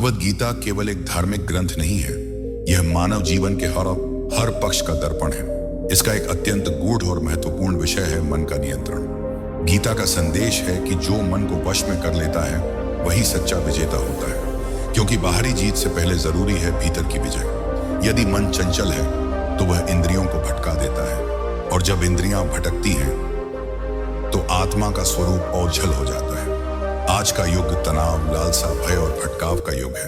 भगवद गीता केवल एक धार्मिक ग्रंथ नहीं है, यह मानव जीवन के हर पक्ष का दर्पण है। इसका एक अत्यंत गूढ़ और महत्वपूर्ण विषय है मन का नियंत्रण। गीता का संदेश है कि जो मन को वश में कर लेता है वही सच्चा विजेता होता है, क्योंकि बाहरी जीत से पहले जरूरी है भीतर की विजय। यदि मन चंचल है तो वह इंद्रियों को भटका देता है, और जब इंद्रियां भटकती हैं तो आत्मा का स्वरूप ओझल हो जाता है। आज का युग तनाव, लालसा, भय और भटकाव का युग है।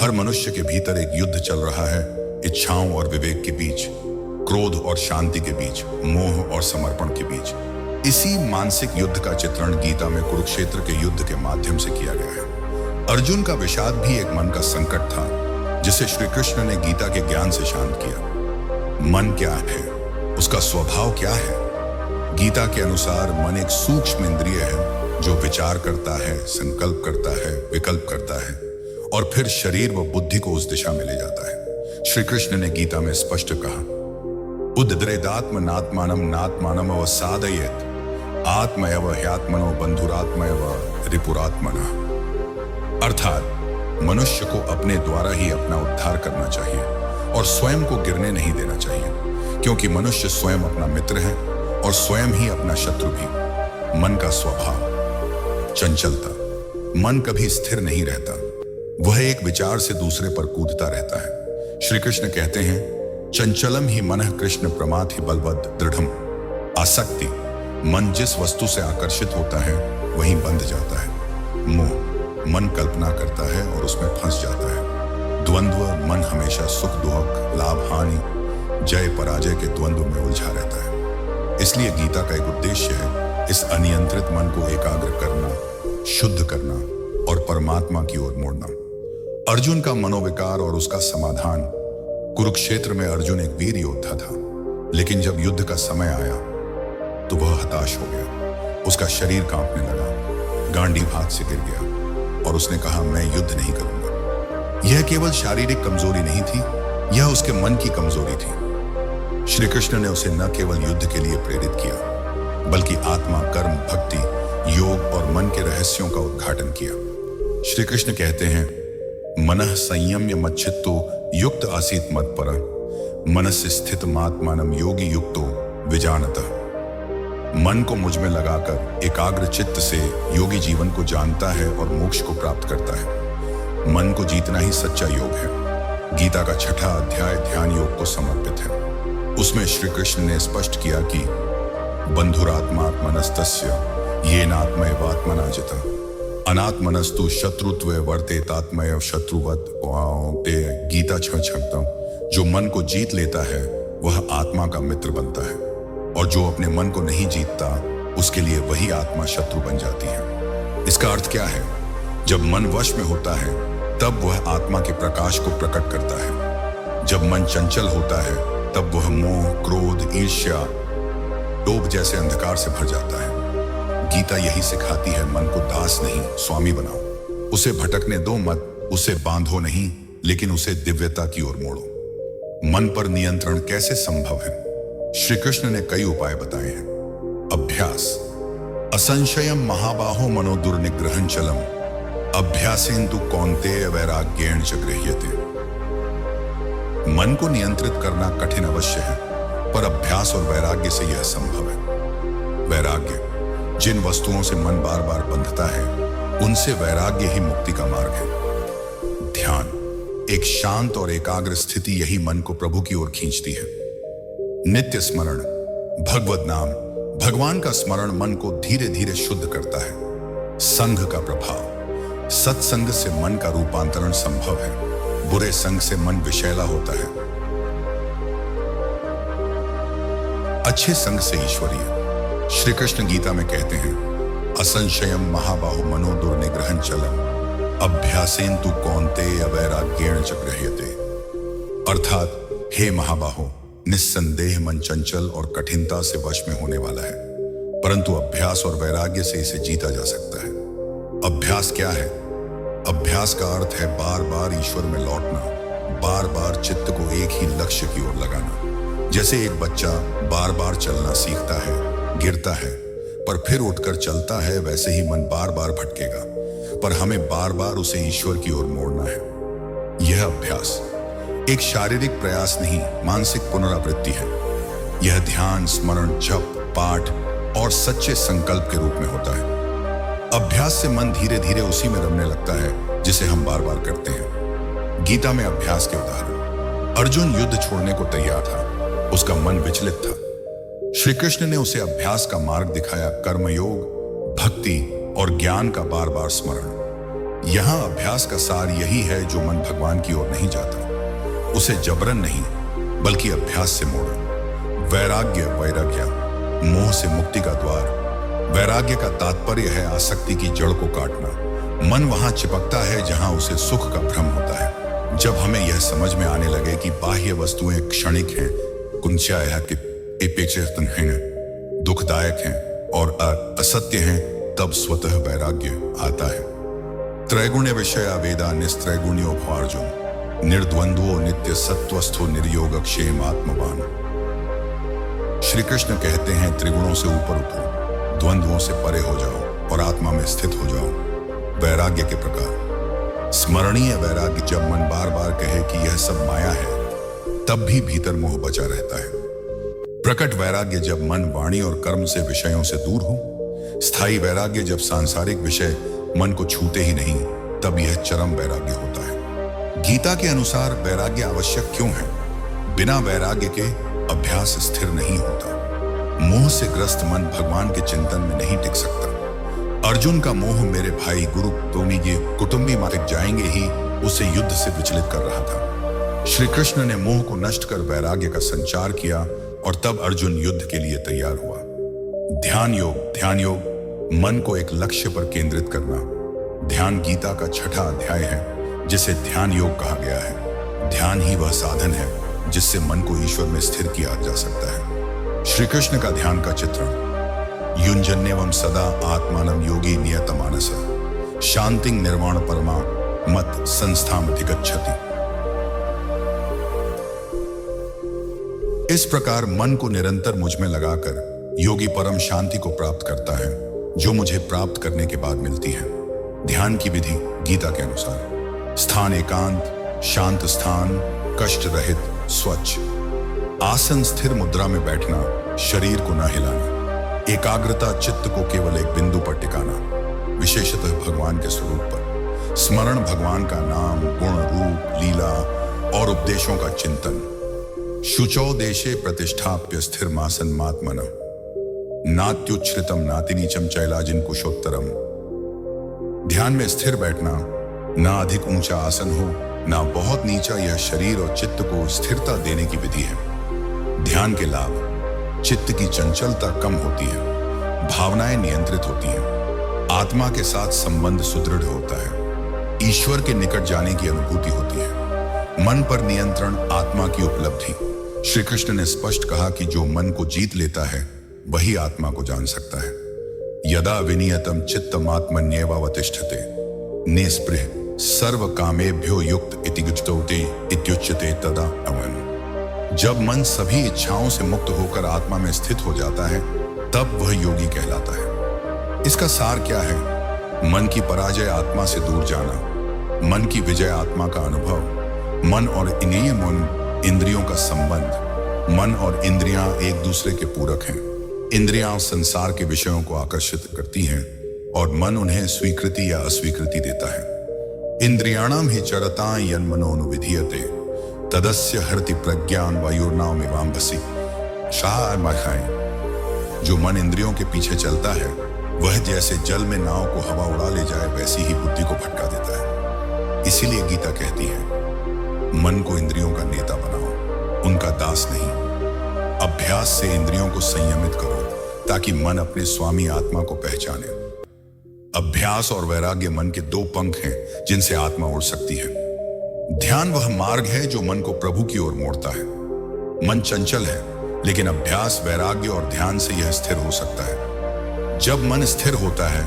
हर मनुष्य के भीतर एक युद्ध चल रहा है, इच्छाओं और विवेक के बीच, क्रोध और शांति के बीच, मोह और समर्पण के बीच। इसी मानसिक युद्ध का चित्रण गीता में कुरुक्षेत्र के युद्ध के माध्यम से किया गया है। अर्जुन का विषाद भी एक मन का संकट था, जिसे श्री कृष्ण ने गीता के ज्ञान से शांत किया। मन क्या है, उसका स्वभाव क्या है? गीता के अनुसार मन एक सूक्ष्म इंद्रिय है जो विचार करता है, संकल्प करता है, विकल्प करता है और फिर शरीर व बुद्धि को उस दिशा में ले जाता है। श्री कृष्ण ने गीता में स्पष्ट कहा, उद्द्रेदात्मनात्मानं नात्मानम् अवसादयेत् आत्मैव ह्यात्मनो बन्धुरात्मैव रिपुरात्मनः। अर्थात मनुष्य को अपने द्वारा ही अपना उद्धार करना चाहिए और स्वयं को गिरने नहीं देना चाहिए, क्योंकि मनुष्य स्वयं अपना मित्र है और स्वयं ही अपना शत्रु भी। मन का स्वभाव चंचलता। मन कभी स्थिर नहीं रहता, वह एक विचार से दूसरे पर कूदता रहता है। श्री कृष्ण कहते हैं, चंचलम ही मनः कृष्ण प्रमाथि बलवद दृढ़म। आसक्ति, मन जिस वस्तु से आकर्षित होता है वहीं बंध जाता है। मोह, मन कल्पना करता है और उसमें फंस जाता है। द्वंद्व, मन हमेशा सुख दुख, लाभ हानि, जय पराजय के द्वंद्व में उलझा रहता है। इसलिए गीता का एक उद्देश्य है इस अनियंत्रित मन को एकाग्र करना, शुद्ध करना और परमात्मा की ओर मोड़ना। अर्जुन का मनोविकार और उसका समाधान। कुरुक्षेत्र में अर्जुन एक वीर योद्धा था, लेकिन जब युद्ध का समय आया तो वह हताश हो गया। उसका शरीर कांपने लगा, गांडीव हाथ से गिर गया और उसने कहा, मैं युद्ध नहीं करूंगा। यह केवल शारीरिक कमजोरी नहीं थी, यह उसके मन की कमजोरी थी। श्री कृष्ण ने उसे न केवल युद्ध के लिए प्रेरित किया, बल्कि आत्मा, कर्म, भक्ति, योग और मन के रहस्यों का उद्घाटन किया। श्री कृष्ण कहते हैं, मनः संयम्य मच्चित्तो युक्त आसीत मत्परः मनस्य स्थितमात्मानं योगी युक्तो विजानतः। मन को मुझ में लगाकर एकाग्र चित्त से योगी जीवन को जानता है और मोक्ष को प्राप्त करता है। मन को जीतना ही सच्चा योग है। गीता का 6वां अध्याय ध्यान योग को समर्पित है। उसमें श्री कृष्ण ने स्पष्ट किया कि बंधुरात्मात्मनस्तस्य येनात्मैवात्मना जितः अनात्मनस्तु शत्रुत्वे वर्तेतात्मैव शत्रुवत्। गीता 6:6। जो मन को जीत लेता है वह आत्मा का मित्र बनता है, और जो अपने मन को नहीं जीतता उसके लिए वही आत्मा शत्रु बन जाती है। इसका अर्थ क्या है? जब मन वश में होता है तब वह आत्मा के प्रकाश को प्रकट करता है। जब मन चंचल होता है तब वह मोह, क्रोध, ईर्ष्या, लोभ जैसे अंधकार से भर जाता है। गीता यही सिखाती है, मन को दास नहीं स्वामी बनाओ। उसे भटकने दो मत, उसे बांधो नहीं, लेकिन उसे दिव्यता की ओर मोड़ो। मन पर नियंत्रण कैसे संभव है? श्री कृष्ण ने कई उपाय बताए हैं। अभ्यास। असंशयम महाबाहो मनो दुर्निग्रहं चलम अभ्यासेन्तु कौन्तेय वैराग्येण च गृह्यते। मन को नियंत्रित करना कठिन अवश्य है, पर अभ्यास और वैराग्य से यह संभव है। वैराग्य, जिन वस्तुओं से मन बार बार बंधता है उनसे वैराग्य ही मुक्ति का मार्ग है। ध्यान, एक शांत और एकाग्र स्थिति यही मन को प्रभु की ओर खींचती है। नित्य स्मरण, भगवत नाम, भगवान का स्मरण मन को धीरे धीरे शुद्ध करता है। संघ का प्रभाव, सत्संग से मन का रूपांतरण संभव है, बुरे संग से मन विषैला होता है, अच्छे संग से ईश्वरीय। श्री कृष्ण गीता में कहते हैं, असंशयम महाबाहु मनो दुर्निग्रहं चलम अभ्यासेन्तु कौन्तेय वैराग्येण च गृह्यते। अर्थात, हे महाबाहो, निस्संदेह मन चंचल और कठिनता से वश में होने वाला है, परंतु अभ्यास और वैराग्य से इसे जीता जा सकता है। अभ्यास क्या है? अभ्यास का अर्थ है बार बार ईश्वर में लौटना, बार बार चित्त को एक ही लक्ष्य की ओर लगाना। जैसे एक बच्चा बार बार चलना सीखता है, गिरता है, पर फिर उठकर चलता है, वैसे ही मन बार बार भटकेगा, पर हमें बार बार उसे ईश्वर की ओर मोड़ना है। यह अभ्यास एक शारीरिक प्रयास नहीं, मानसिक पुनरावृत्ति है। यह ध्यान, स्मरण, जप, पाठ और सच्चे संकल्प के रूप में होता है। अभ्यास से मन धीरे धीरे उसी में रमने लगता है जिसे हम बार बार करते हैं। गीता में अभ्यास के उदाहरण। अर्जुन युद्ध छोड़ने को तैयार था, उसका मन विचलित था। श्री कृष्ण ने उसे अभ्यास का मार्ग दिखाया, कर्मयोग, भक्ति और ज्ञान का बार बार स्मरण। यहां अभ्यास का सार यही है, जो मन भगवान की ओर नहीं जाता, उसे जबरन नहीं बल्कि अभ्यास से मोड़ो। वैराग्य, वैराग्य, मोह से मुक्ति का द्वार। वैराग्य का तात्पर्य है आसक्ति की जड़ को काटना। मन वहां चिपकता है जहां उसे सुख का भ्रम होता है। जब हमें यह समझ में आने लगे कि बाह्य वस्तुएं क्षणिक हैं, कुंचाया के अपेक्षित हैं, दुखदायक हैं और असत्य हैं, तब स्वतः वैराग्य आता है। त्रैगुण्य विषया वेदा निस्त्रैगुण्यो भवार्जुन, निर्द्वंद्वो नित्य सत्वस्थो निर्योगक्षेम आत्मवान। श्री कृष्ण कहते हैं, त्रिगुणों से ऊपर उठो, द्वंद्वों से परे हो जाओ और आत्मा में स्थित हो जाओ। वैराग्य के प्रकार। स्मरणीय वैराग्य, जब मन बार बार कहे कि यह सब माया है, तब भी भीतर मोह बचा रहता है। प्रकट वैराग्य, जब मन वाणी और कर्म से, विषयों से दूर हो। स्थायी वैराग्य, जब सांसारिक विषय मन को छूते ही नहीं, तब यह चरम वैराग्य होता है। गीता के अनुसार वैराग्य आवश्यक क्यों है? बिना वैराग्य के अभ्यास स्थिर नहीं होता। मोह से ग्रस्त मन भगवान के चिंतन में नहीं टिक सकता। अर्जुन का मोह मेरे भाई गुरु कुटुंबी मालिक जाएंगे ही उसे युद्ध से विचलित कर रहा था। श्री कृष्ण ने मोह को नष्ट कर वैराग्य का संचार किया और तब अर्जुन युद्ध के लिए तैयार हुआ। ध्यान योग। ध्यान योग मन को एक लक्ष्य पर केंद्रित करना। ध्यान गीता का 6वां अध्याय है, जिसे ध्यान योग कहा गया है। ध्यान ही वह साधन है जिससे मन को ईश्वर में स्थिर किया जा सकता है। श्री कृष्ण का ध्यान का चित्रण। युंजन्यवम सदा आत्मानम योगी नियतमानस, शांतिं निर्वाण परमा मत संस्थाम अधिगच्छति। इस प्रकार मन को निरंतर मुझ में लगाकर योगी परम शांति को प्राप्त करता है, जो मुझे प्राप्त करने के बाद मिलती है। ध्यान की विधि गीता के अनुसार। स्थान एकांत, शांत स्थान, कष्ट रहित, स्वच्छ आसन, स्थिर मुद्रा में बैठना, शरीर को न हिलाना। एकाग्रता, चित्त को केवल एक बिंदु पर टिकाना, विशेषतः भगवान के स्वरूप पर। स्मरण, भगवान का नाम, गुण, रूप, लीला और उपदेशों का चिंतन। शुचौ देशे प्रतिष्ठाप्य स्थिर मासन मात्मन, नात्युच्छ्रितम नातिनीचम चैलाजिन कुशोत्तरम। ध्यान में स्थिर बैठना, ना अधिक ऊंचा आसन हो, ना बहुत नीचा। यह शरीर और चित्त को स्थिरता देने की विधि है। ध्यान के लाभ। चित्त की चंचलता कम होती है, भावनाएं नियंत्रित होती हैं, आत्मा के साथ संबंध सुदृढ़ होता है, ईश्वर के निकट जाने की अनुभूति होती है। मन पर नियंत्रण, आत्मा की उपलब्धि। श्री कृष्ण ने स्पष्ट कहा कि जो मन को जीत लेता है वही आत्मा को जान सकता है। यदा विनियतम चित्तमात्मन्येवावतिष्ठते निस्पृह सर्व कामेभ्यो युक्त इति गुच्यते इत्युच्यते तदा अवन। जब मन सभी इच्छाओं से मुक्त होकर आत्मा में स्थित हो जाता है, तब वह योगी कहलाता है। इसका सार क्या है? मन की पराजय, आत्मा से दूर जाना। मन की विजय, आत्मा का अनुभव। मन और इंद्रियों का संबंध। मन और इंद्रियां एक दूसरे के पूरक हैं। इंद्रियां संसार के विषयों को आकर्षित करती हैं और मन उन्हें स्वीकृति या अस्वीकृति देता है। इंद्रियाणाम हि चरता यन्मनोनुविधीयते तदस्य हरति प्रज्ञान वायुर्नावमिवाम्भसि। शाह माखाएं। जो मन इंद्रियों के पीछे चलता है, वह जैसे जल में नाव को हवा उड़ा ले जाए, वैसी ही बुद्धि को भटका देता है। इसीलिए गीता कहती है, मन को इंद्रियों का नेता बनाओ, उनका दास नहीं। अभ्यास से इंद्रियों को संयमित करो ताकि मन अपने स्वामी आत्मा को पहचाने। अभ्यास और वैराग्य मन के 2 पंख हैं जिनसे आत्मा उड़ सकती है। ध्यान वह मार्ग है जो मन को प्रभु की ओर मोड़ता है। मन चंचल है, लेकिन अभ्यास, वैराग्य और ध्यान से यह स्थिर हो सकता है। जब मन स्थिर होता है,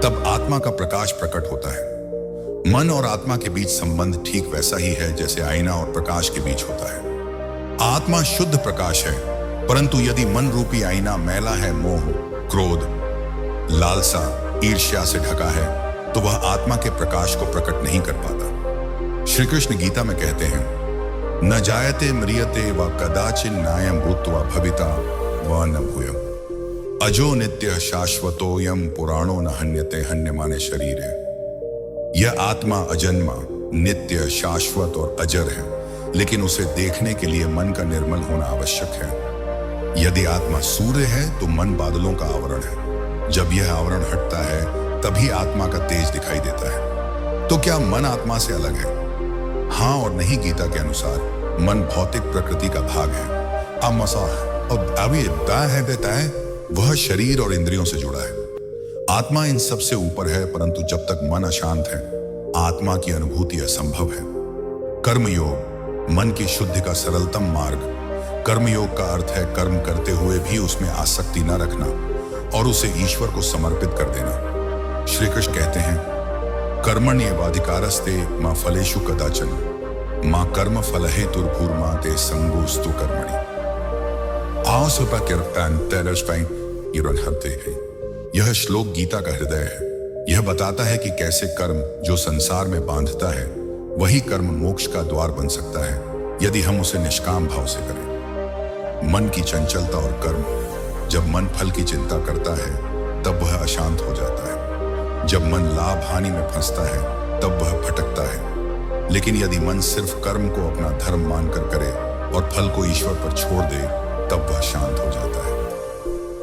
तब आत्मा का प्रकाश प्रकट होता है। मन और आत्मा के बीच संबंध ठीक वैसा ही है जैसे आईना और प्रकाश के बीच होता है। आत्मा शुद्ध प्रकाश है, परंतु यदि मन रूपी आईना मैला है, मोह, क्रोध, लालसा, ईर्ष्या से ढका है तो वह आत्मा के प्रकाश को प्रकट नहीं कर पाता। श्री कृष्ण गीता में कहते हैं, न जायते म्रियते व कदाचिन नायम भूत्वा भविता व न भूयम् अजो नित्य शाश्वतोयम पुराणो न हन्यते हन्यमाने शरीर है। यह आत्मा अजन्मा, नित्य, शाश्वत और अजर है, लेकिन उसे देखने के लिए मन का निर्मल होना आवश्यक है। यदि आत्मा सूर्य है तो मन बादलों का आवरण है। जब यह आवरण हटता है तभी आत्मा का तेज दिखाई देता है। तो क्या मन आत्मा से अलग है? हाँ और नहीं। गीता के अनुसार मन भौतिक प्रकृति का भाग है। वह शरीर और इंद्रियों से जुड़ा है। आत्मा इन सब से ऊपर है, परंतु जब तक मन अशांत है आत्मा की अनुभूति असंभव है। कर्मयोग मन की शुद्धि का सरलतम मार्ग। कर्मयोग का अर्थ है कर्म करते हुए भी उसमें आसक्ति न रखना और उसे ईश्वर को समर्पित कर देना। श्री कृष्ण कहते हैं, कर्मण्येवाधिकारस्ते मा फलेषु कदाचन मा कर्म फल हेतुर्भूर्मा ते संगोस्तु कर्मणि। यह श्लोक गीता का हृदय है। यह बताता है कि कैसे कर्म जो संसार में बांधता है वही कर्म मोक्ष का द्वार बन सकता है, यदि हम उसे निष्काम भाव से करें। मन की चंचलता और कर्म। जब मन फल की चिंता करता है तब वह अशांत हो जाता है। जब मन लाभ हानि में फंसता है तब वह भटकता है। लेकिन यदि मन सिर्फ कर्म को अपना धर्म मानकर करे और फल को ईश्वर पर छोड़ दे तब वह शांत हो जाता है।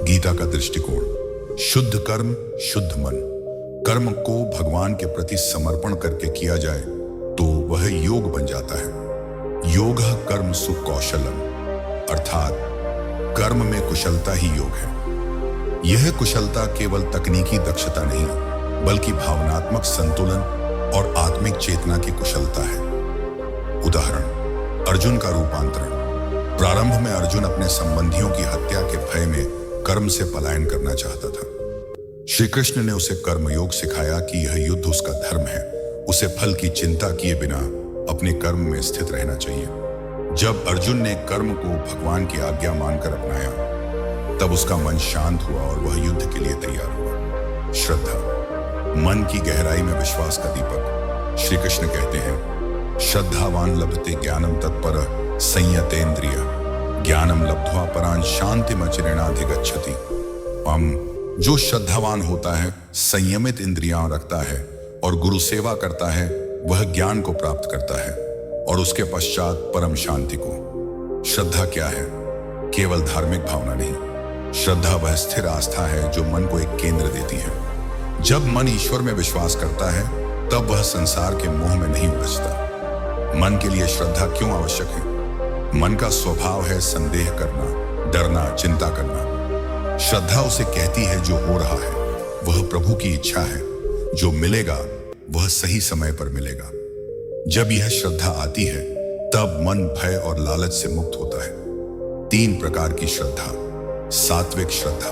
गीता का दृष्टिकोण, शुद्ध कर्म, शुद्ध मन। कर्म को भगवान के प्रति समर्पण करके किया जाए तो वह योग बन जाता है। योग कर्म सुकौशलम, अर्थात कर्म में कुशलता ही योग है। यह कुशलता केवल तकनीकी दक्षता नहीं बल्कि भावनात्मक संतुलन और आत्मिक चेतना की कुशलता है। उदाहरण, अर्जुन का रूपांतरण। प्रारंभ में अर्जुन अपने संबंधियों की हत्या के भय में कर्म से पलायन करना चाहता था। श्री कृष्ण ने उसे कर्मयोग सिखाया कि यह युद्ध उसका धर्म है। उसे फल की चिंता किए बिना अपने कर्म में स्थित रहना चाहिए। जब अर्जुन ने कर्म को भगवान की आज्ञा मानकर अपनाया तब उसका मन शांत हुआ और वह युद्ध के लिए तैयार हुआ। श्रद्धा, मन की गहराई में विश्वास का दीपक। श्री कृष्ण कहते हैं, श्रद्धावान लभते ज्ञानम तत्पर संयतेन्द्रिय ज्ञानम लब्ध्वा परान शांतिमचिरेणाधिगच्छति। जो श्रद्धावान होता है, संयमित इंद्रियां रखता है और गुरु सेवा करता है, वह ज्ञान को प्राप्त करता है और उसके पश्चात परम शांति को। श्रद्धा क्या है? केवल धार्मिक भावना नहीं। श्रद्धा वह स्थिर आस्था है जो मन को एक केंद्र देती है। जब मन ईश्वर में विश्वास करता है तब वह संसार के मोह में नहीं उलझता। मन के लिए श्रद्धा क्यों आवश्यक है? मन का स्वभाव है संदेह करना, डरना, चिंता करना। श्रद्धा उसे कहती है जो हो रहा है वह प्रभु की इच्छा है, जो मिलेगा वह सही समय पर मिलेगा। जब यह श्रद्धा आती है तब मन भय और लालच से मुक्त होता है। 3 प्रकार की श्रद्धा। सात्विक श्रद्धा,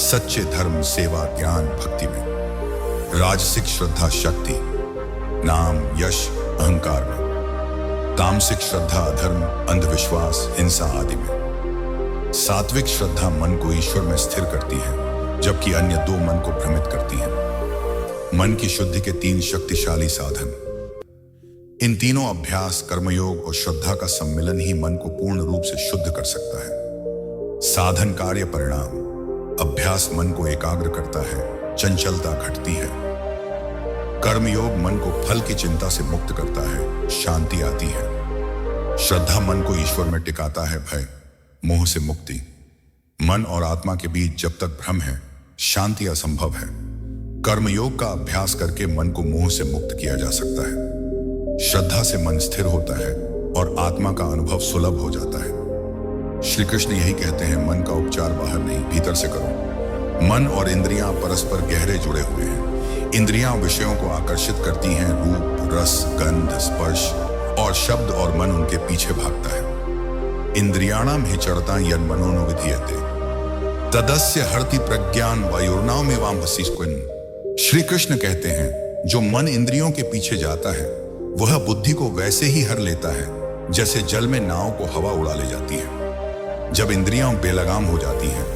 सच्चे धर्म, सेवा, ज्ञान, भक्ति में। राजसिक श्रद्धा, शक्ति, नाम, यश, अहंकार में। तामसिक श्रद्धा, अधर्म, अंधविश्वास, हिंसा आदि में। सात्विक श्रद्धा मन को ईश्वर में स्थिर करती है, जबकि अन्य 2 मन को भ्रमित करती हैं। मन की शुद्धि के 3 शक्तिशाली साधन। इन तीनों अभ्यास, कर्मयोग और श्रद्धा का सम्मिलन ही मन को पूर्ण रूप से शुद्ध कर सकता है। साधन, कार्य, परिणाम। अभ्यास मन को एकाग्र करता है, चंचलता घटती है। कर्मयोग मन को फल की चिंता से मुक्त करता है, शांति आती है। श्रद्धा मन को ईश्वर में टिकाता है, भय, मोह से मुक्ति। मन और आत्मा के बीच जब तक भ्रम है, शांति असंभव है। कर्मयोग का अभ्यास करके मन को मोह से मुक्त किया जा सकता है। श्रद्धा से मन स्थिर होता है और आत्मा का अनुभव सुलभ हो जाता है। श्री कृष्ण यही कहते हैं, मन का उपचार बाहर नहीं, भीतर से करो। मन और इंद्रियां परस्पर गहरे जुड़े हुए हैं। इंद्रियां विषयों को आकर्षित करती हैं, रूप, रस, गंध, स्पर्श और शब्द, और मन उनके पीछे भागता है। इंद्रियाणाम हि चरता यन मनोनु विधीयते तदस्य हरति प्रज्ञान वायुर्नामेवाम वसिष्ठिन। श्री कृष्ण कहते हैं, जो मन इंद्रियों के पीछे जाता है वह बुद्धि को वैसे ही हर लेता है जैसे जल में नाव को हवा उड़ा ले जाती है। जब इंद्रियां बेलगाम हो जाती हैं,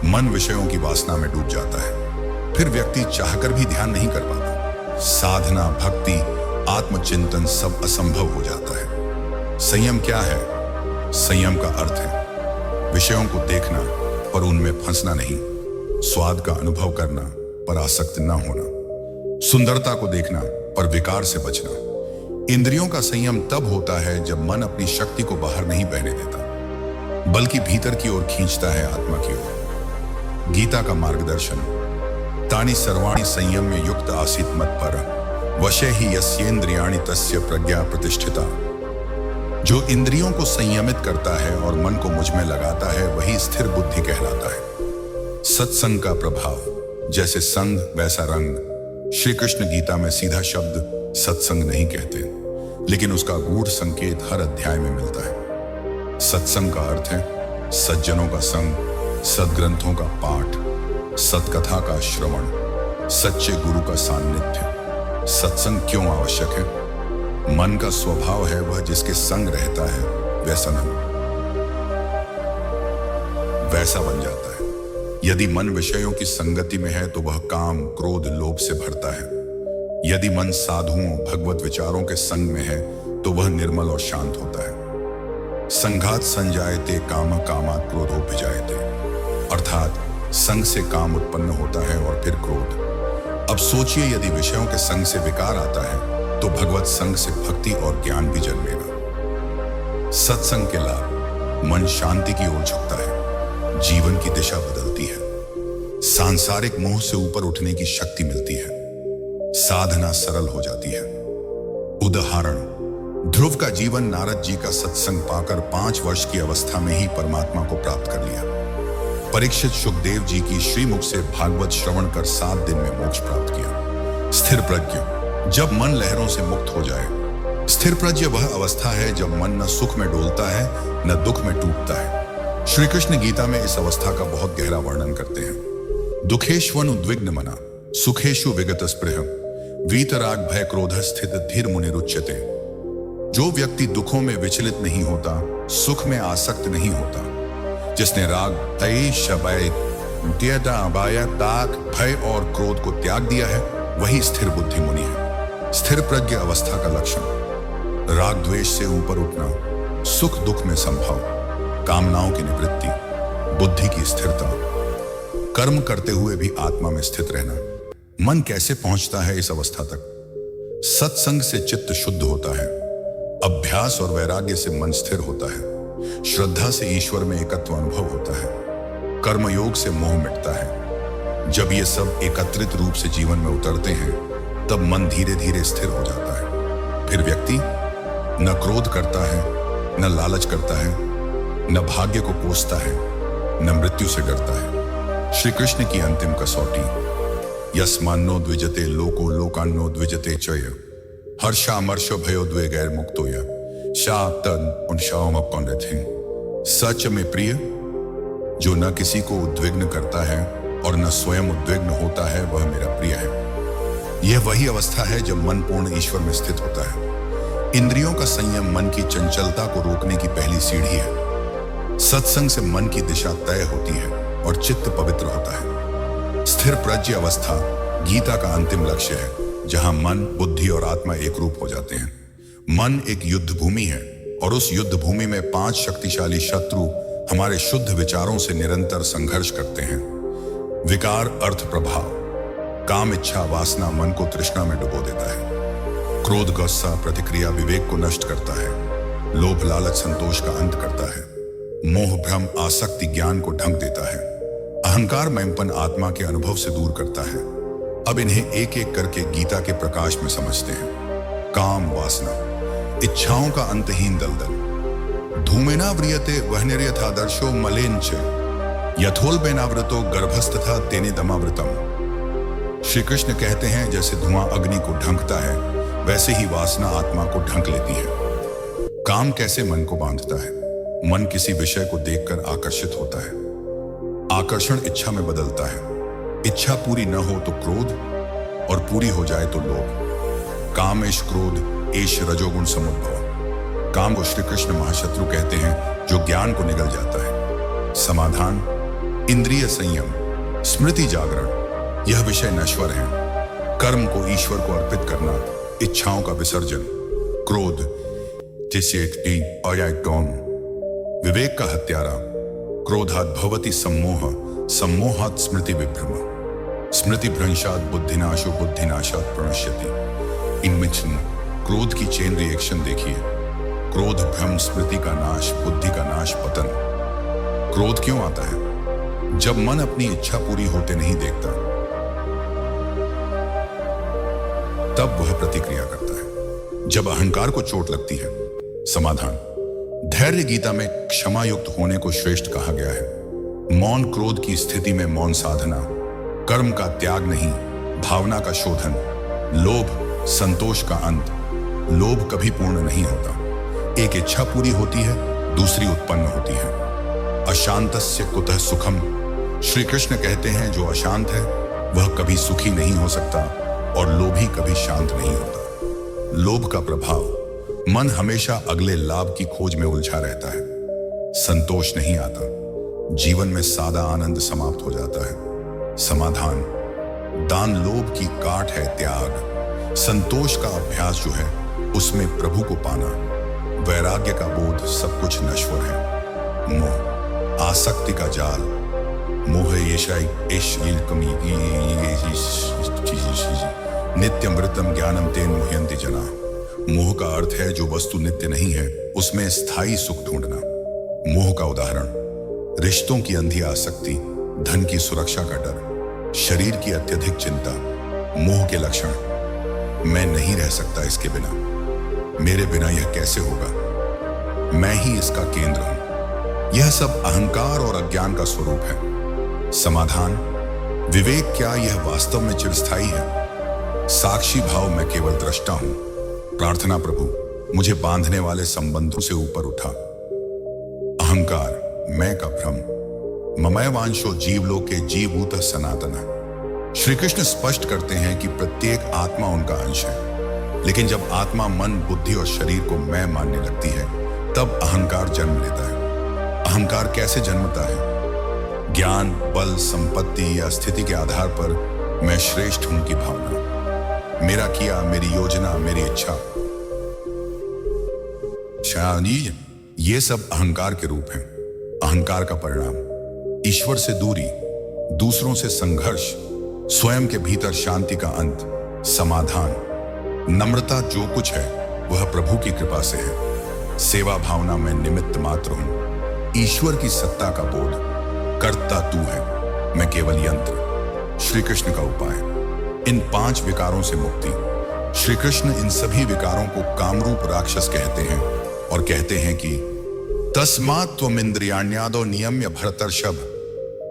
मन विषयों की वासना में डूब जाता है। फिर व्यक्ति चाहकर भी ध्यान नहीं कर पाता। साधना, भक्ति, आत्मचिंतन सब असंभव हो जाता है। संयम क्या है? संयम का अर्थ है विषयों को देखना पर उनमें फंसना नहीं, स्वाद का अनुभव करना पर आसक्त न होना, सुंदरता को देखना पर विकार से बचना। इंद्रियों का संयम तब होता है जब मन अपनी शक्ति को बाहर नहीं बहने देता, बल्कि भीतर की ओर खींचता है, आत्मा की ओर। गीता का मार्गदर्शन, तानि सर्वाणि संयम्य युक्त आसीत मत्पर वशे ही यस्येन्द्रियाणि तस्य प्रज्ञा प्रतिष्ठिता। जो इंद्रियों को संयमित करता है और मन को मुझ में लगाता है वही स्थिर बुद्धि कहलाता है। सत्संग का प्रभाव, जैसे संग वैसा रंग। श्री कृष्ण गीता में सीधा शब्द सत्संग नहीं कहते, लेकिन उसका गूढ़ संकेत हर अध्याय में मिलता है। सत्संग का अर्थ है सज्जनों का संग, सद्ग्रंथों का पाठ, सत्कथा का श्रवण, सच्चे गुरु का सान्निध्य। सत्संग क्यों आवश्यक है? मन का स्वभाव है वह जिसके संग रहता है वैसा बन जाता है। यदि मन विषयों की संगति में है तो वह काम, क्रोध, लोभ से भरता है। यदि मन साधुओं, भगवत विचारों के संग में है तो वह निर्मल और शांत होता है। संघात संजायते काम कामात् क्रोधोपजायते, अर्थात संग से काम उत्पन्न होता है और फिर क्रोध। अब सोचिए, यदि विषयों के संग से विकार आता है तो भगवत संग से भक्ति और ज्ञान भी जन्मेगा। सत्संग के लाभ, मन शांति की ओर झुकता है, जीवन की दिशा बदलती है, सांसारिक मोह से ऊपर उठने की शक्ति मिलती है, साधना सरल हो जाती है। उदाहरण, ध्रुव का जीवन नारद जी का सत्संग पाकर 5 वर्ष की अवस्था में ही परमात्मा को प्राप्त कर लिया। परीक्षित सुखदेव जी की श्रीमुख से भागवत श्रवण कर 7 दिन में मोक्ष प्राप्त किया। स्थिर प्रज्ञ, जब मन लहरों से मुक्त हो जाए। स्थिर प्रज्ञ वह अवस्था है जब मन न सुख में डोलता है न दुख में टूटता है। श्री कृष्ण गीता में इस अवस्था का बहुत गहरा वर्णन करते हैं। दुखेष्वनु उद्विग्न मना, सुखेषु विगत स्पृह, वीतराग भय क्रोध स्थित धीर मुनिरुच्यते। जो व्यक्ति दुखों में विचलित नहीं होता, सुख में आसक्त नहीं होता, जिसने राग, भय और क्रोध को त्याग दिया है, वही स्थिर बुद्धि मुनि है। स्थिर प्रज्ञ अवस्था का लक्षण, राग द्वेष से ऊपर उठना, सुख दुख में संभव, कामनाओं की निवृत्ति, बुद्धि की स्थिरता, कर्म करते हुए भी आत्मा में स्थित रहना। मन कैसे पहुंचता है इस अवस्था तक? सत्संग से चित्त शुद्ध होता है, अभ्यास और वैराग्य से मन स्थिर होता है, श्रद्धा से ईश्वर में एकत्व अनुभव होता है, कर्मयोग से मोह मिटता है। जब ये सब एकत्रित रूप से जीवन में उतरते हैं तब मन धीरे धीरे स्थिर हो जाता है। फिर व्यक्ति न क्रोध करता है, न लालच करता है, न भाग्य को कोसता है, न मृत्यु से डरता है। श्री कृष्ण की अंतिम कसौटी, यस्मान्नो द्विजते लोको लोकान्नो द्विजते चय, हर्षामर्षो भयो द्वे गैर मुक्तो या सच में प्रिय, जो न किसी को उद्विग्न करता है और न स्वयं उद्विग्न होता है वह मेरा प्रिय है। यह वही अवस्था है जब मन पूर्ण ईश्वर में स्थित होता है। इंद्रियों का संयम मन की चंचलता को रोकने की पहली सीढ़ी है। सत्संग से मन की दिशा तय होती है और चित्त पवित्र होता है। स्थिर प्रज्ञ अवस्था गीता का अंतिम लक्ष्य है, जहां मन, बुद्धि और आत्मा एक रूप हो जाते हैं। मन एक युद्ध भूमि है और उस युद्ध भूमि में 5 शक्तिशाली शत्रु हमारे शुद्ध विचारों से निरंतर संघर्ष करते हैं। विकार अर्थ प्रभाव, काम, इच्छा, वासना मन को तृष्णा में डुबो देता है। क्रोध, गुस्सा, प्रतिक्रिया विवेक को नष्ट करता है। लोभ, लालच संतोष का अंत करता है। मोह, भ्रम, आसक्ति ज्ञान को ढंक देता है। अहंकार, मैंपन आत्मा के अनुभव से दूर करता है। अब इन्हें एक एक करके गीता के प्रकाश में समझते हैं। काम, वासना, इच्छाओं का अंतहीन दलदल। धूमेना व्रियते वह्निर्यथादर्शो मलेंच, यथोल्बेनावृतो गर्भस्थथा तेने दमावृतम। श्री कृष्ण कहते हैं, जैसे धुआं अग्नि को ढंकता है, वैसे ही वासना आत्मा को ढंक लेती है। काम कैसे मन को बांधता है? मन किसी विषय को देखकर आकर्षित होता है। आकर्षण इच्छा में बदलता है। इच्छा पूरी न हो तो क्रोध और पूरी हो जाए तो लोभ। कामेश क्रोध एश रजोगुण समुद्भव। काम को श्री कृष्ण महाशत्रु कहते हैं, जो ज्ञान को निगल जाता है। समाधान, इंद्रिय संयम, स्मृति जागरण, यह विषय नश्वर है। कर्म को ईश्वर को अर्पित करना, इच्छाओं का विसर्जन, क्रोध, विवेक का हत्यारा, क्रोधात् भवति सम्मोह, सम्मोहात् स्मृति विभ्रम, स्मृति भ्रंशात् बुद्धिनाशो, बुद्धिनाशात् प्रणश्यति। इनमें क्रोध की चेन रिएक्शन देखिए। क्रोध भ्रम, स्मृति का नाश, बुद्धि का नाश, पतन। क्रोध क्यों आता है? जब मन अपनी इच्छा पूरी होते नहीं देखता, तब वह प्रतिक्रिया करता है। जब अहंकार को चोट लगती है, समाधान। धैर्य गीता में क्षमा युक्त होने को श्रेष्ठ कहा गया है। मौन क्रोध की स्थिति में मौन साधना, कर्म का त्याग नहीं, भावना का शोधन। लोभ संतोष का अंत। लोभ कभी पूर्ण नहीं होता। एक इच्छा पूरी होती है, दूसरी उत्पन्न होती है। अशांतस्य कुतः सुखम। श्री कृष्ण कहते हैं जो अशांत है वह कभी सुखी नहीं हो सकता और लोभी कभी शांत नहीं होता। लोभ का प्रभाव, मन हमेशा अगले लाभ की खोज में उलझा रहता है। संतोष नहीं आता, जीवन में सादा आनंद समाप्त हो जाता है। समाधान। दान लोभ की काट है, त्याग। संतोष का अभ्यास जो है उसमें प्रभु को पाना। वैराग्य का बोध, सब कुछ नश्वर है। मोह, आसक्ति का जाल। मोह नित्यमृतम ज्ञानम तेन मुह्यन्ति जना। मोह का अर्थ है जो वस्तु नित्य नहीं है उसमें स्थायी सुख ढूंढना। मोह का उदाहरण, रिश्तों की अंधी आसक्ति, धन की सुरक्षा का डर, शरीर की अत्यधिक चिंता। मोह के लक्षण, मैं नहीं रह सकता इसके बिना, मेरे बिना यह कैसे होगा, मैं ही इसका केंद्र हूं। यह सब अहंकार और अज्ञान का स्वरूप है। समाधान। विवेक क्या यह वास्तव में चिरस्थायी है? साक्षी भाव, मैं केवल दृष्टा हूं। प्रार्थना, प्रभु मुझे बांधने वाले संबंधों से ऊपर उठा। अहंकार, मैं का भ्रम। ममय वांशो जीवलोके जीवभूत सनातन। श्री कृष्ण स्पष्ट करते हैं कि प्रत्येक आत्मा उनका अंश है, लेकिन जब आत्मा मन, बुद्धि और शरीर को मैं मानने लगती है तब अहंकार जन्म लेता है। अहंकार कैसे जन्मता है? ज्ञान, बल, संपत्ति या स्थिति के आधार पर मैं श्रेष्ठ हूं की भावना। मेरा किया, मेरी योजना, मेरी इच्छा। ये सब अहंकार के रूप हैं। अहंकार का परिणाम, ईश्वर से दूरी, दूसरों से संघर्ष, स्वयं के भीतर शांति का अंत। समाधान। नम्रता, जो कुछ है वह प्रभु की कृपा से है। सेवा भावना, मैं निमित्त मात्र हूं। ईश्वर की सत्ता का बोध, कर्ता तू है, मैं केवल यंत्र। श्री कृष्ण का उपाय, इन 5 विकारों से मुक्ति। श्री कृष्ण इन सभी विकारों को कामरूप राक्षस कहते हैं और कहते हैं कि तस्मात् त्वमिन्द्रियाण्यादो नियम्य भरतर्षभ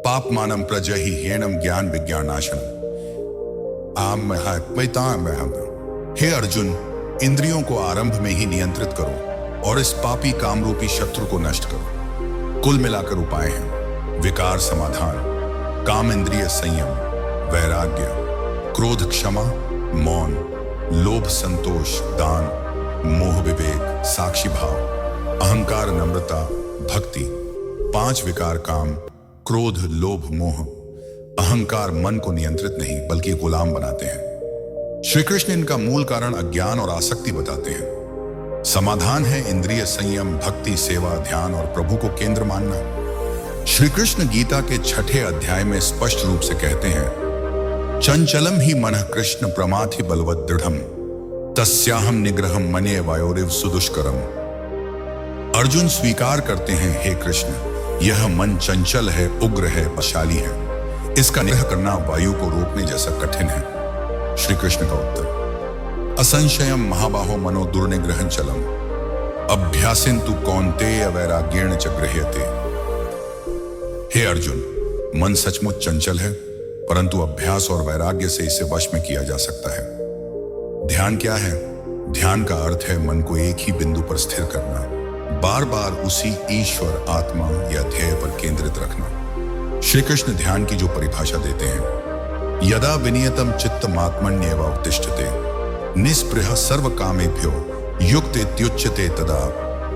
पापमानं प्रजहि ह्येनं ज्ञान विज्ञानाशनम्। हे अर्जुन, इंद्रियों को आरंभ में ही नियंत्रित करो और इस पापी कामरूपी शत्रु को नष्ट करो। कुल मिलाकर उपाय हैं विकार समाधान, काम इंद्रिय संयम, वैराग्य, क्रोध क्षमा, मौन, लोभ संतोष, दान, मोह विवेक, साक्षी भाव, अहंकार नम्रता, भक्ति। 5 विकार काम, क्रोध, लोभ, मोह। अहंकार मन को नियंत्रित नहीं बल्कि गुलाम बनाते हैं। श्री कृष्ण इनका मूल कारण अज्ञान और आसक्ति बताते हैं। समाधान है इंद्रिय संयम, भक्ति, सेवा, ध्यान और प्रभु को केंद्र मानना। श्री कृष्ण गीता के 6ठे अध्याय में स्पष्ट रूप से कहते हैं, चंचलम ही मनः कृष्ण प्रमाथि बलवत् दृढ़म तस्याहम निग्रहम मने वायोरिव सुदुष्करम। अर्जुन स्वीकार करते हैं, हे कृष्ण, यह मन चंचल है, उग्र है, बलशाली है। इसका निग्रह करना वायु को रोकने जैसा कठिन है। श्री कृष्ण का उत्तर, असंशयम महाबाहो मनो दुर्निग्रहं चलम अभ्यासिन्तु कौन्तेय वैराग्येण च गृह्यते। हे अर्जुन, मन सचमुच चंचल है, परंतु अभ्यास और वैराग्य से इसे वश में किया जा सकता है। ध्यान क्या है? ध्यान का अर्थ है मन को एक ही बिंदु पर स्थिर करना, बार बार उसी ईश्वर, आत्मा या ध्येय पर केंद्रित रखना। श्री कृष्ण ध्यान की जो परिभाषा देते हैं, यदा विनियतम चित्तमात्मन्येव उत्तिष्ठते निस्पृह सर्व कामेभ्यो युक्त इत्युच्यते तदा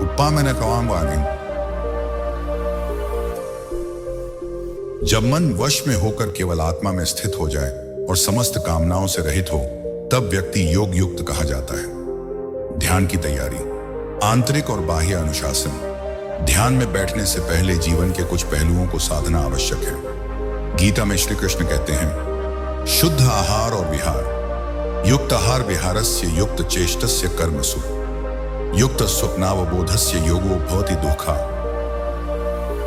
उपामनकवाम वाणी। जब मन वश में होकर केवल आत्मा में स्थित हो जाए और समस्त कामनाओं से रहित हो, तब व्यक्ति योग युक्त कहा जाता है। ध्यान की तैयारी, आंतरिक और बाह्य अनुशासन। ध्यान में बैठने से पहले जीवन के कुछ पहलुओं को साधना आवश्यक है। गीता में श्री कृष्ण कहते हैं, शुद्ध आहार और विहार, युक्त आहार विहारस्य युक्त चेष्टस्य कर्मसु, युक्त स्वप्नावबोधस्य योगो भवति दुःखा।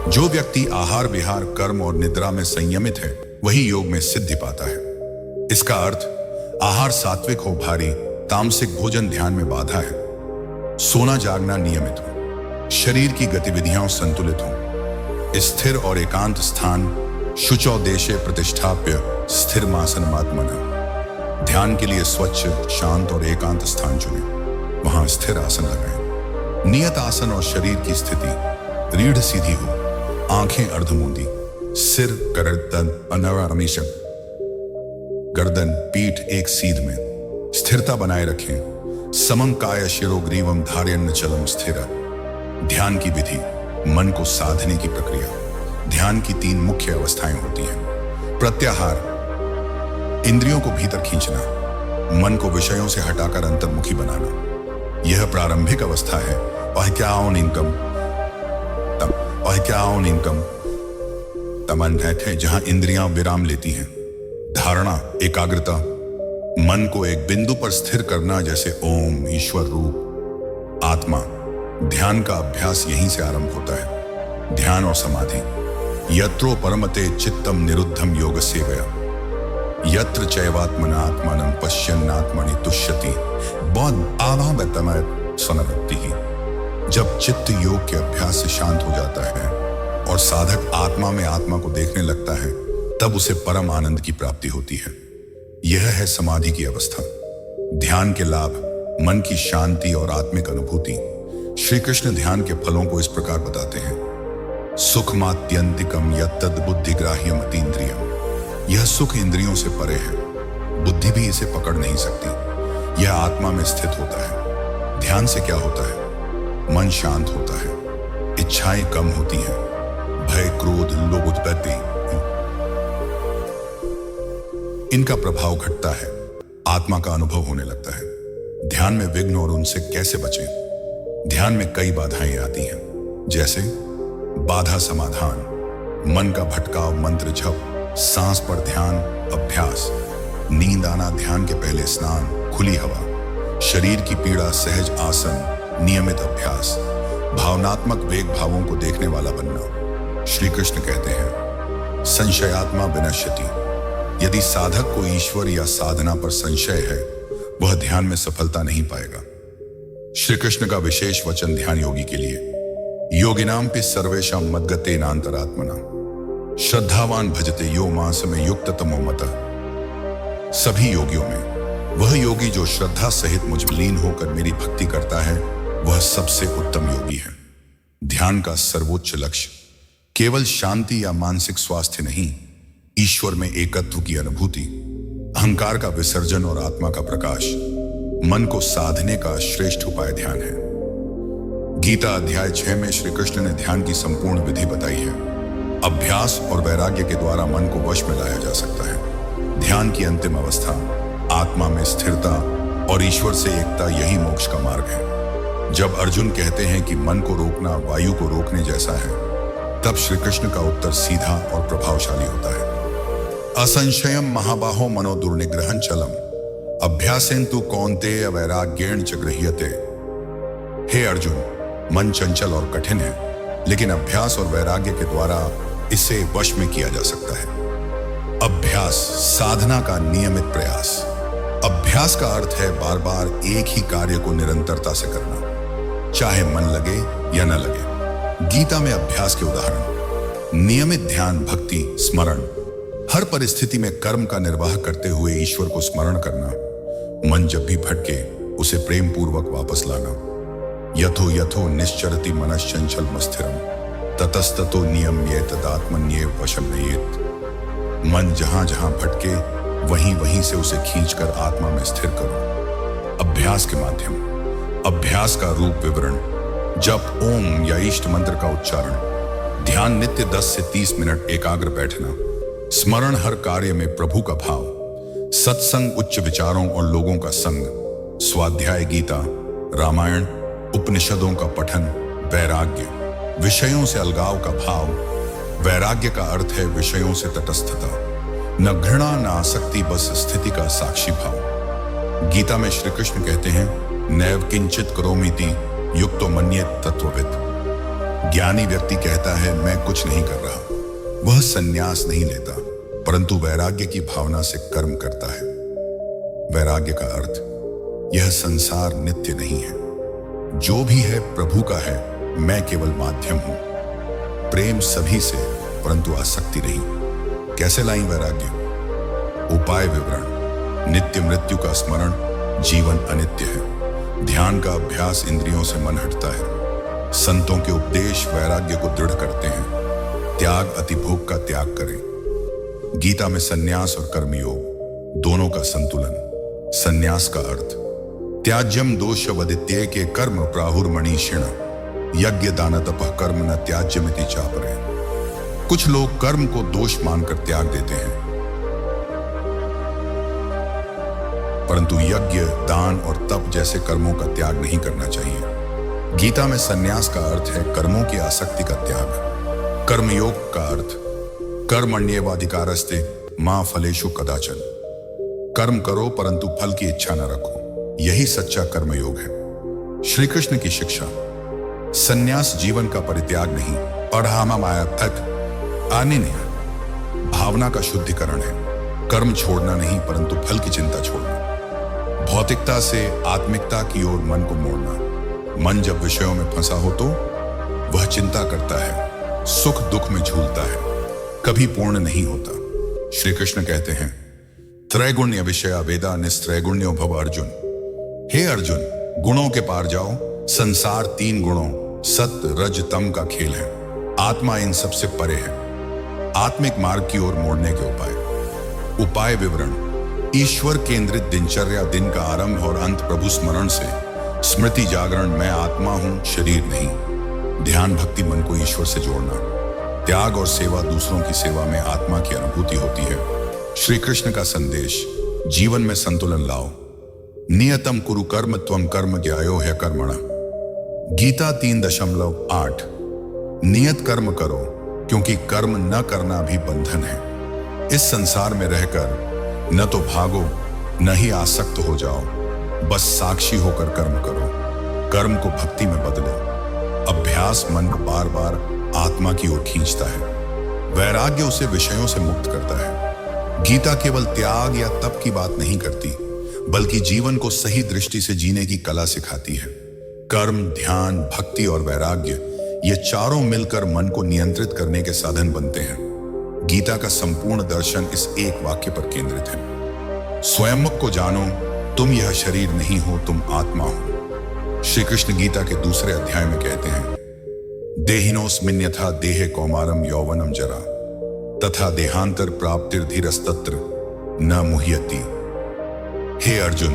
जो व्यक्ति आहार विहार कर्म और निद्रा में संयमित है, वही योग में सिद्धि पाता है। इसका अर्थ, आहार सात्विक हो भारी, तामसिक भोजन ध्यान में बाधा है। सोना जागना नियमित हो, शरीर की गतिविधियां संतुलित हों, स्थिर और एकांत स्थान, शुचौ देशे प्रतिष्ठाप्य स्थिर आसनमात्मना। ध्यान के लिए स्वच्छ, शांत और एकांत स्थान चुनें, वहां स्थिर आसन लगाएं। नियत आसन और शरीर की स्थिति, रीढ़ सीधी हो, आंखें अर्धमूंदी, सिर गर्दन अनारामीशक, गर्दन पीठ एक सीध में, स्थिरता बनाए रखें। समं काय शिरोग्रीवम धार्यन्न चलम स्थिर। ध्यान की विधि, मन को साधने की प्रक्रिया। ध्यान की 3 मुख्य अवस्थाएं होती हैं। प्रत्याहार, इंद्रियों को भीतर खींचना, मन को विषयों से हटाकर अंतर्मुखी बनाना। यह प्रारंभिक अवस्था है। तमन है जहां इंद्रियां विराम लेती हैं। धारणा, एकाग्रता, मन को एक बिंदु पर स्थिर करना, जैसे ओम, ईश्वर रूप, आत्मा। ध्यान का अभ्यास यहीं से आरंभ होता है। ध्यान और समाधि, यत्रो परमते चित्तम निरुद्धम योगसेवया, यत्र चैवात्मनात्मानं पश्यन्नात्मनि तुष्यति, बहुत आभावतमय सनवृत्ति ही। जब चित्त योग के अभ्यास से शांत हो जाता है और साधक आत्मा में आत्मा को देखने लगता है, तब उसे परम आनंद की प्राप्ति होती है। यह है समाधि की अवस्था। ध्यान के लाभ, मन की शांति और आत्मिक अनुभूति। श्री कृष्ण ध्यान के फलों को इस प्रकार बताते हैं, सुखमात्यंतिकम यत्तद बुद्धिग्राह्यम अतीन्द्रियम। यह सुख इंद्रियों से परे है, बुद्धि भी इसे पकड़ नहीं सकती। यह आत्मा में स्थित होता है। ध्यान से क्या होता है? मन शांत होता है, इच्छाएं कम होती हैं, भय, क्रोध, लोभ, उत्पत्ति, इनका प्रभाव घटता है, आत्मा का अनुभव होने लगता है। ध्यान में विघ्न और उनसे कैसे बचें? ध्यान में कई बाधाएं आती हैं, जैसे बाधा समाधान, मन का भटकाव, मंत्र जप, सांस पर ध्यान, अभ्यास, नींद आना, ध्यान के पहले स्नान, खुली हवा, शरीर की पीड़ा, सहज आसन, नियमित अभ्यास, भावनात्मक वेग, भावों को देखने वाला बनना। श्री कृष्ण कहते हैं, संशयात्मा विनश्यति। यदि साधक को ईश्वर या साधना पर संशय है, वह ध्यान में सफलता नहीं पाएगा। श्री कृष्ण का विशेष वचन ध्यान योगी के लिए, योगिनाम पे सर्वेशम मद्गतेनांतरात्मना, श्रद्धावान भजते यो मास में युक्त तमो मतः। सभी योगियों में वह योगी जो श्रद्धा सहित मुझ में लीन होकर मेरी भक्ति करता है, वह सबसे उत्तम योगी है। ध्यान का सर्वोच्च लक्ष्य केवल शांति या मानसिक स्वास्थ्य नहीं, ईश्वर में एकत्व की अनुभूति, अहंकार का विसर्जन और आत्मा का प्रकाश, मन को साधने का श्रेष्ठ उपाय ध्यान है। गीता अध्याय 6 में श्री कृष्ण ने ध्यान की संपूर्ण विधि बताई है। अभ्यास और वैराग्य के द्वारा मन को वश में लाया जा सकता है। ध्यान की अंतिम अवस्था, आत्मा में स्थिरता और ईश्वर से एकता, यही मोक्ष का मार्ग है। जब अर्जुन कहते हैं कि मन को रोकना वायु को रोकने जैसा है, तब श्री कृष्ण का उत्तर सीधा और प्रभावशाली होता है। असंशयम महाबाहो मनो दुर्निग्रहं चलम, अभ्यासेन तु कौन्तेय वैराग्येण च गृह्यते। हे अर्जुन, मन चंचल और कठिन है, लेकिन अभ्यास और वैराग्य के द्वारा इसे वश में किया जा सकता है। अभ्यास, साधना का नियमित प्रयास। अभ्यास का अर्थ है बार बार एक ही कार्य को निरंतरता से करना, चाहे मन लगे या न लगे। गीता में अभ्यास के उदाहरण, नियमित ध्यान, भक्ति, स्मरण, हर परिस्थिति में कर्म का निर्वाह करते हुए ईश्वर को स्मरण करना, मन जब भी भटके उसे प्रेम पूर्वक वापस लाना। यथो यथो निश्चरति मनश्चंचल मस्थिरम, ततस्ततो नियम्येत तदात्मन्येव वशं नयेत। मन जहां जहां भटके, वहीं वहीं से उसे खींचकर आत्मा में स्थिर करो। अभ्यास के माध्यम, अभ्यास का रूप विवरण, जप, ओम या इष्ट मंत्र का उच्चारण, ध्यान नित्य 10 से 30 मिनट एकाग्र बैठना, स्मरण, हर कार्य में प्रभु का भाव, सत्संग उच्च विचारों और लोगों का संग, स्वाध्याय गीता, रामायण, उपनिषदों का पठन, वैराग्य, विषयों से अलगाव का भाव। वैराग्य का अर्थ है विषयों से तटस्थता, न घृणा न आसक्ति, बस स्थिति का साक्षी भाव। गीता में श्री कृष्ण कहते हैं, नैव किंचित करोमीति युक्तो मन्येत तत्ववित्। ज्ञानी व्यक्ति कहता है मैं कुछ नहीं कर रहा, वह संन्यास नहीं लेता, परंतु वैराग्य की भावना से कर्म करता है। वैराग्य का अर्थ, यह संसार नित्य नहीं है, जो भी है प्रभु का है, मैं केवल माध्यम हूं। प्रेम सभी से, परंतु आसक्ति नहीं। कैसे लाएं वैराग्य? उपाय विवरण। नित्य मृत्यु का स्मरण, जीवन अनित्य है। ध्यान का अभ्यास, इंद्रियों से मन हटता है। संतों के उपदेश वैराग्य को दृढ़ करते हैं। त्याग, अतिभोग का त्याग करें। गीता में सन्यास और कर्मयोग दोनों का संतुलन। सन्यास का अर्थ, त्याज्यम दोष वदित्ये के कर्म प्राहुर्मणिषिण यज्ञ दान तपः कर्म न त्याज्यमिति चापरे। कुछ लोग कर्म को दोष मानकर त्याग देते हैं, परंतु यज्ञ, दान और तप जैसे कर्मों का त्याग नहीं करना चाहिए। गीता में सन्यास का अर्थ है कर्मों की आसक्ति का त्याग। कर्मयोग का अर्थ, कर्मण्येवाधिकारस्ते मा फलेषु कदाचन। कर्म करो परंतु फल की इच्छा न रखो, यही सच्चा कर्मयोग है। श्री कृष्ण की शिक्षा, सन्यास जीवन का परित्याग नहीं, पढ़ामा माया तक आने नहीं, भावना का शुद्धिकरण है। कर्म छोड़ना नहीं, परंतु फल की चिंता छोड़ना। भौतिकता से आत्मिकता की ओर मन को मोड़ना। मन जब विषयों में फंसा हो तो वह चिंता करता है, सुख दुख में झूलता है, कभी पूर्ण नहीं होता। श्री कृष्ण कहते हैं, त्रैगुण्य विषया वेदा निस्त्रैगुण्यो भव अर्जुन। हे अर्जुन, गुणों के पार जाओ। संसार 3 गुणों सत्य रज तम का खेल है। आत्मा इन सबसे परे है। आत्मिक मार्ग की ओर मोड़ने के उपाय। उपाय विवरण। ईश्वर केंद्रित दिनचर्या, दिन का आरंभ और अंत प्रभु स्मरण से। स्मृति जागरण, मैं आत्मा हूं, शरीर नहीं। ध्यान भक्ति, मन को ईश्वर से जोड़ना। त्याग और सेवा, दूसरों की सेवा में आत्मा की अनुभूति होती है। श्री कृष्ण का संदेश, जीवन में संतुलन लाओ। नियतम कुरु कर्म त्वम कर्म ज्ञायो है कर्मणा। गीता 3.8। नियत कर्म करो, क्योंकि कर्म न करना भी बंधन है। इस संसार में रहकर न तो भागो, न ही आसक्त हो जाओ, बस साक्षी होकर कर्म करो। कर्म को भक्ति में बदलो। अभ्यास मन को बार बार आत्मा की ओर खींचता है। वैराग्य उसे विषयों से मुक्त करता है। गीता केवल त्याग या तप की बात नहीं करती, बल्कि जीवन को सही दृष्टि से जीने की कला सिखाती है। कर्म, ध्यान, भक्ति और वैराग्य, ये चारों मिलकर मन को नियंत्रित करने के साधन बनते हैं। गीता का संपूर्ण दर्शन इस एक वाक्य पर केंद्रित है, स्वयं को जानो, तुम यह शरीर नहीं हो, तुम आत्मा हो। श्री कृष्ण गीता के 2 अध्याय में कहते हैं, देहिनोस्मिन् यथा देहे कौमारम यौवनम जरा तथा देहांतर प्राप्तिर्धीरस्तत्र न मुह्यति। हे अर्जुन,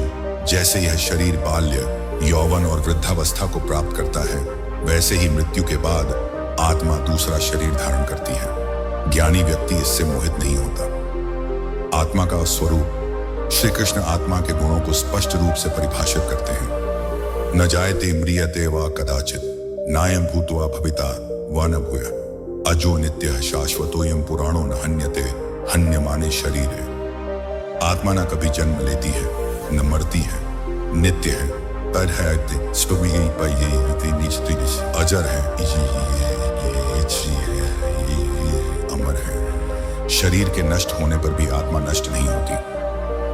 जैसे यह शरीर बाल्य, यौवन और वृद्धावस्था को प्राप्त करता है, वैसे ही मृत्यु के बाद आत्मा दूसरा शरीर धारण करती है। ज्ञानी व्यक्ति इससे मोहित नहीं होता। आत्मा का स्वरूप। श्री कृष्ण आत्मा के गुणों को स्पष्ट रूप से परिभाषित करते हैं। न जायते म्रियते वा कदाचित, नायं भूत्वा भविता वा न भूय, अजो नित्यः शाश्वतोऽयं पुराणो न हन्यते हन्यमाने शरीरे। आत्मा न कभी जन्म लेती है, न मरती है, नित्य है, अजर है, अमर है। शरीर के नष्ट होने पर भी आत्मा नष्ट नहीं होती।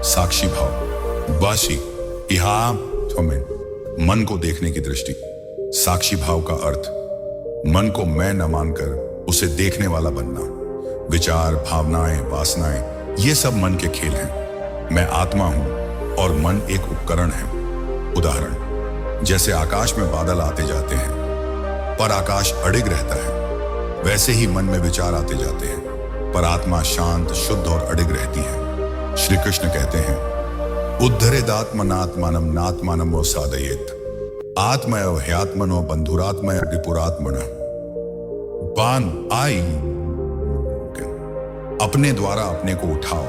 साक्षी भाव। वाशी इहा मन को देखने की दृष्टि। साक्षी भाव का अर्थ, मन को मैं न मानकर उसे देखने वाला बनना। विचार, भावनाएं, वासनाएं, ये सब मन के खेल हैं। मैं आत्मा हूं और मन एक उपकरण है। उदाहरण, जैसे आकाश में बादल आते जाते हैं, पर आकाश अडिग रहता है, वैसे ही मन में विचार आते जाते हैं, पर आत्मा शांत, शुद्ध और अडिग रहती है। श्री कृष्ण कहते हैं, उद्धरेदात्मनात्मानं नात्मानं वो साधयेत्, आत्मयो ह्यात्मनो बंधुरात्मय रिपुरात्मन। पान आई, अपने द्वारा अपने को उठाओ,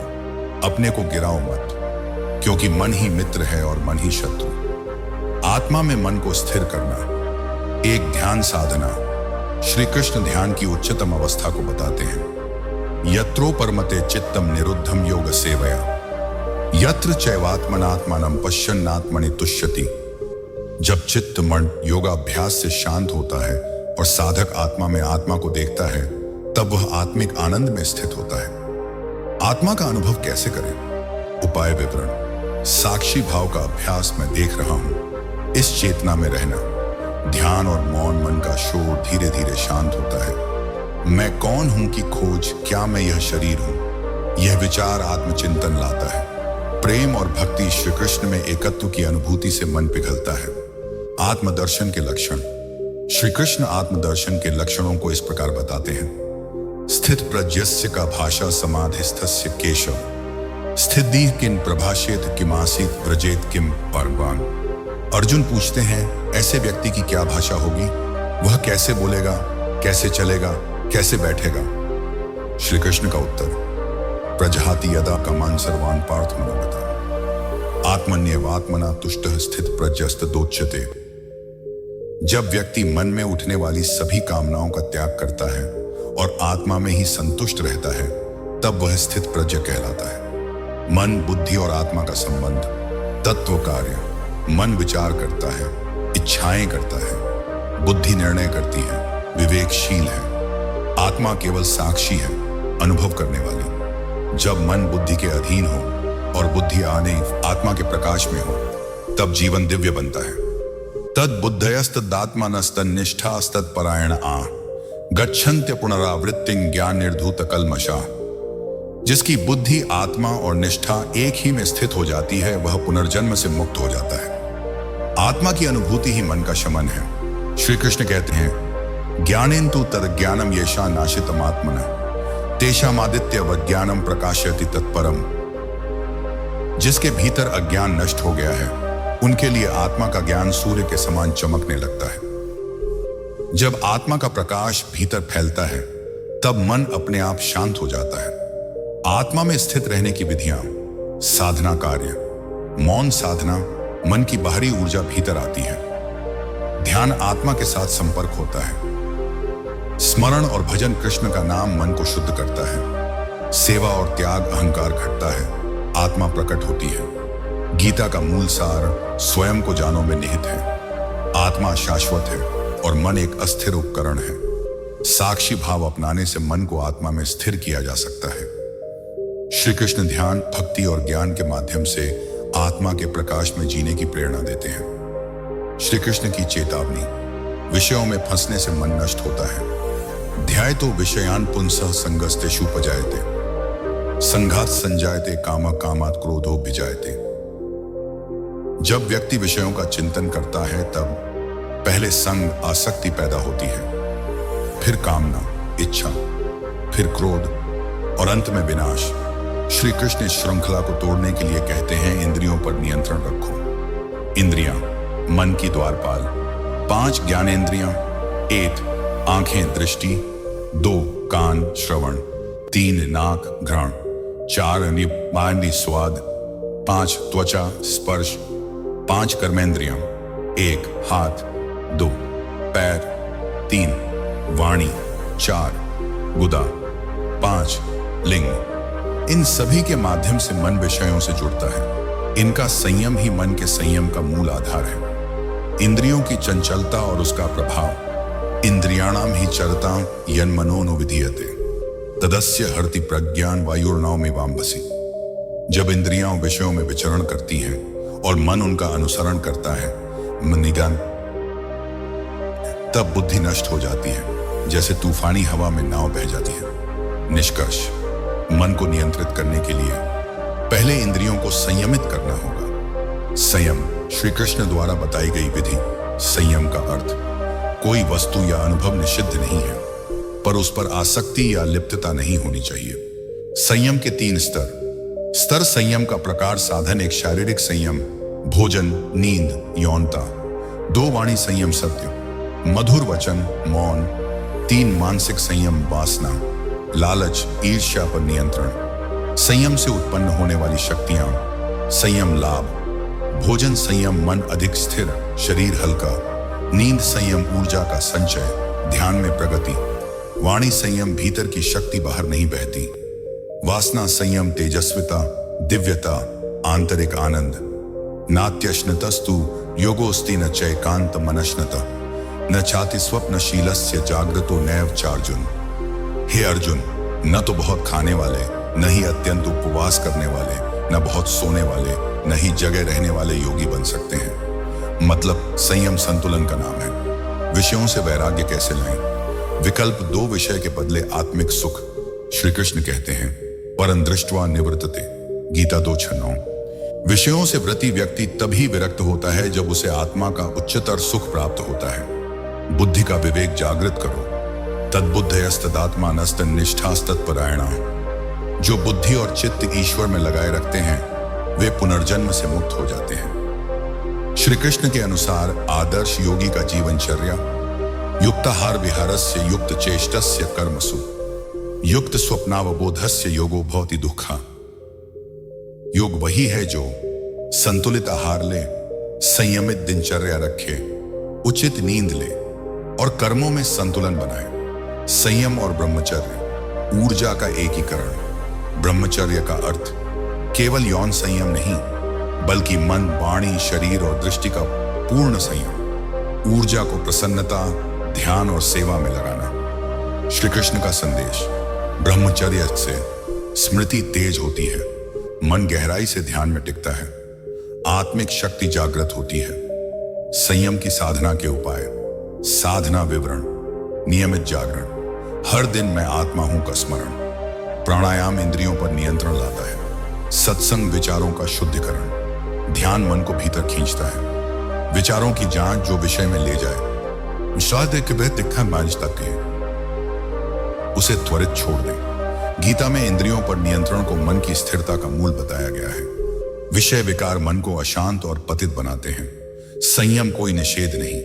अपने को गिराओ मत, क्योंकि मन ही मित्र है और मन ही शत्रु। आत्मा में मन को स्थिर करना एक ध्यान साधना श्री कृष्ण ध्यान की उच्चतम अवस्था को बताते हैं। यत्रो परमते चित्तम निरुद्धम योग सेवया यत्र चैवात्मनात्मानं पश्यन्नात्मनि तुष्यति। जब चित्त मन योगाभ्यास से शांत होता है और साधक आत्मा में आत्मा को देखता है, तब वह आत्मिक आनंद में स्थित होता है। आत्मा का अनुभव कैसे करें? उपाय विवरण। साक्षी भाव का अभ्यास मैं देख रहा हूं, इस चेतना में रहना। ध्यान और मौन मन का शोर धीरे धीरे शांत होता है। मैं कौन हूं की खोज, क्या मैं यह शरीर हूं? यह विचार आत्मचिंतन लाता है। प्रेम और भक्ति श्री कृष्ण में एकत्व की अनुभूति से मन पिघलता है। आत्मदर्शन के लक्षण। श्री कृष्ण आत्मदर्शन के लक्षणों को इस प्रकार बताते हैं। स्थित प्रज्ञस्य का भाषा समाधिस्थस्य केशव स्थिति किन प्रभाषेत किमासीत व्रजेत किम परवान। अर्जुन पूछते हैं, ऐसे व्यक्ति की क्या भाषा होगी? वह कैसे बोलेगा, कैसे चलेगा, कैसे बैठेगा? श्री कृष्ण का उत्तर, प्रजहाति यदा कामान सर्वान पार्थ मनोगता आत्मन्यवात्मना तुष्टः स्थित प्रज्ञस्त दोच्यते। जब व्यक्ति मन में उठने वाली सभी कामनाओं का त्याग करता है और आत्मा में ही संतुष्ट रहता है, तब वह स्थित प्रज्ञ कहलाता है। मन, बुद्धि और आत्मा का संबंध। तत्व कार्य। मन विचार करता है, इच्छाएं करता है, बुद्धि निर्णय करती है, विवेकशील है। आत्मा केवल साक्षी है, अनुभव करने वाली। जब मन बुद्धि के अधीन हो और बुद्धि आने आत्मा के प्रकाश में हो, तब जीवन दिव्य बनता है। तद बुद्धयस्तदात्मनस्तन्निष्ठास्तत्परायण आ गच्छन्त्य पुनरावृत्तिं ज्ञान निर्धूत कल्मषा। जिसकी बुद्धि, आत्मा और निष्ठा एक ही में स्थित हो जाती है, वह पुनर्जन्म से मुक्त हो जाता है। आत्मा की अनुभूति ही मन का शमन है। श्री कृष्ण कहते हैं, ज्ञानेन्तु तद ज्ञानम येषा नाशितम आत्मनः तेषामादित्य वज्ञानम प्रकाशयति तत्परम। जिसके भीतर अज्ञान नष्ट हो गया है, उनके लिए आत्मा का ज्ञान सूर्य के समान चमकने लगता है। जब आत्मा का प्रकाश भीतर फैलता है, तब मन अपने आप शांत हो जाता है। आत्मा में स्थित रहने की विधियां। साधना कार्य। मौन साधना, मन की बाहरी ऊर्जा भीतर आती है। ध्यान आत्मा के साथ संपर्क होता है। स्मरण और भजन कृष्ण का नाम मन को शुद्ध करता है। सेवा और त्याग अहंकार घटता है, आत्मा प्रकट होती है। गीता का मूल सार स्वयं को जानो में निहित है। आत्मा शाश्वत है और मन एक अस्थिर उपकरण है। साक्षी भाव अपनाने से मन को आत्मा में स्थिर किया जा सकता है। श्री कृष्ण ध्यान, भक्ति और ज्ञान के माध्यम से आत्मा के प्रकाश में जीने की प्रेरणा देते हैं। श्री कृष्ण की चेतावनी। विषयों में फंसने से मन नष्ट होता है। ध्यायतो विषयान पुंसः संगस्तेषु उपजायते संघात संजायते काम कामात् क्रोधो भिजायते। जब व्यक्ति विषयों का चिंतन करता है, तब पहले संग, आसक्ति पैदा होती है, फिर कामना, इच्छा, फिर क्रोध और अंत में विनाश। श्री कृष्ण इस श्रृंखला को तोड़ने के लिए कहते हैं, इंद्रियों पर नियंत्रण रखो। इंद्रियां, मन की द्वारपाल। 5 ज्ञानेंद्रियां। 1 आंखें दृष्टि, 2 कान श्रवण, 3 नाक घ्राण, 4 निपानी स्वाद, 5 त्वचा स्पर्श, 5 कर्मेंद्रियां, 1 हाथ, 2 पैर, 3 वाणी, 4 गुदा, 5 लिंग। इन सभी के माध्यम से मन विषयों से जुड़ता है। इनका संयम ही मन के संयम का मूल आधार है। इंद्रियों की चंचलता और उसका प्रभाव। इंद्रियाणाम ही चरता यन्मनो विधीयते तदस्य हरति प्रज्ञान वायुर्नाव में वाम्भसी। जब इंद्रियां विषयों में विचरण करती हैं और मन उनका अनुसरण करता है, निदान, तब बुद्धि नष्ट हो जाती है, जैसे तूफानी हवा में नाव बह जाती है। निष्कर्ष, मन को नियंत्रित करने के लिए पहले इंद्रियों को संयमित करना होगा। संयम श्री कृष्ण द्वारा बताई गई विधि। संयम का अर्थ कोई वस्तु या अनुभव निषिद्ध नहीं है, पर उस पर आसक्ति या लिप्तता नहीं होनी चाहिए। संयम के 3 स्तर। संयम का प्रकार साधन। एक शारीरिक संयम, भोजन, नींद, यौनता। 2 वाणी संयम, सत्य, मधुर वचन, मौन। 3 मानसिक संयम, वासना, लालच, ईर्ष्या पर नियंत्रण। संयम से उत्पन्न होने वाली शक्तियां, संयम लाभ, भोजन संयम मन अधिक स्थिर, शरीर हल्का, नींद संयम ऊर्जा का संचय, ध्यान में प्रगति, वाणी संयम भीतर की शक्ति बाहर नहीं बहती, वासना संयम तेजस्विता, दिव्यता, आंतरिक आनंद, नात्यश्नतस्तु योगोस्ति न चैकांत मनश्नत न छाति स्वप्नशीलस्य जागृतो नैव चार्जुन। हे अर्जुन, न तो बहुत खाने वाले, न ही अत्यंत उपवास करने वाले, न बहुत सोने वाले, न ही जगह रहने वाले योगी बन सकते हैं। मतलब संयम संतुलन का नाम है। विषयों से वैराग्य कैसे लाएं? विकल्प दो विषय के बदले आत्मिक सुख। श्री कृष्ण कहते हैं परं दृष्ट्वा निवर्तते, गीता 2:9। विषयों से व्रति व्यक्ति तभी विरक्त होता है जब उसे आत्मा का उच्चतर सुख प्राप्त होता है। बुद्धि का विवेक जागृत करो, तद्बुद्धयस्तदात्मा नस्त निष्ठास्तत्परायणा। जो बुद्धि और चित्त ईश्वर में लगाए रखते हैं वे पुनर्जन्म से मुक्त हो जाते हैं। श्री कृष्ण के अनुसार आदर्श योगी का जीवनचर्या युक्ताहार विहारस्य युक्त चेष्टस्य कर्मसु युक्त स्वप्नावबोधस्य योगो भवति दुःखा। योग वही है जो संतुलित आहार ले, संयमित दिनचर्या रखे, उचित नींद ले और कर्मों में संतुलन बनाए। संयम और ब्रह्मचर्य ऊर्जा का एकीकरण। ब्रह्मचर्य का अर्थ केवल यौन संयम नहीं, बल्कि मन, वाणी, शरीर और दृष्टि का पूर्ण संयम। ऊर्जा को प्रसन्नता, ध्यान और सेवा में लगाना। श्री कृष्ण का संदेश, ब्रह्मचर्य से स्मृति तेज होती है, मन गहराई से ध्यान में टिकता है, आत्मिक शक्ति जागृत होती है। संयम की साधना के उपाय। साधना विवरण। नियमित जागरण, हर दिन मैं आत्मा हूं का स्मरण। प्राणायाम इंद्रियों पर नियंत्रण लाता है। सत्संग विचारों का शुद्धिकरण। ध्यान मन को भीतर खींचता है। विचारों की जांच जो विषय में ले जाए, शायद एक दिखा मांझ तक के उसे त्वरित छोड़ दें। गीता में इंद्रियों पर नियंत्रण को मन की स्थिरता का मूल बताया गया है। विषय विकार मन को अशांत और पतित बनाते हैं। संयम कोई निषेध नहीं,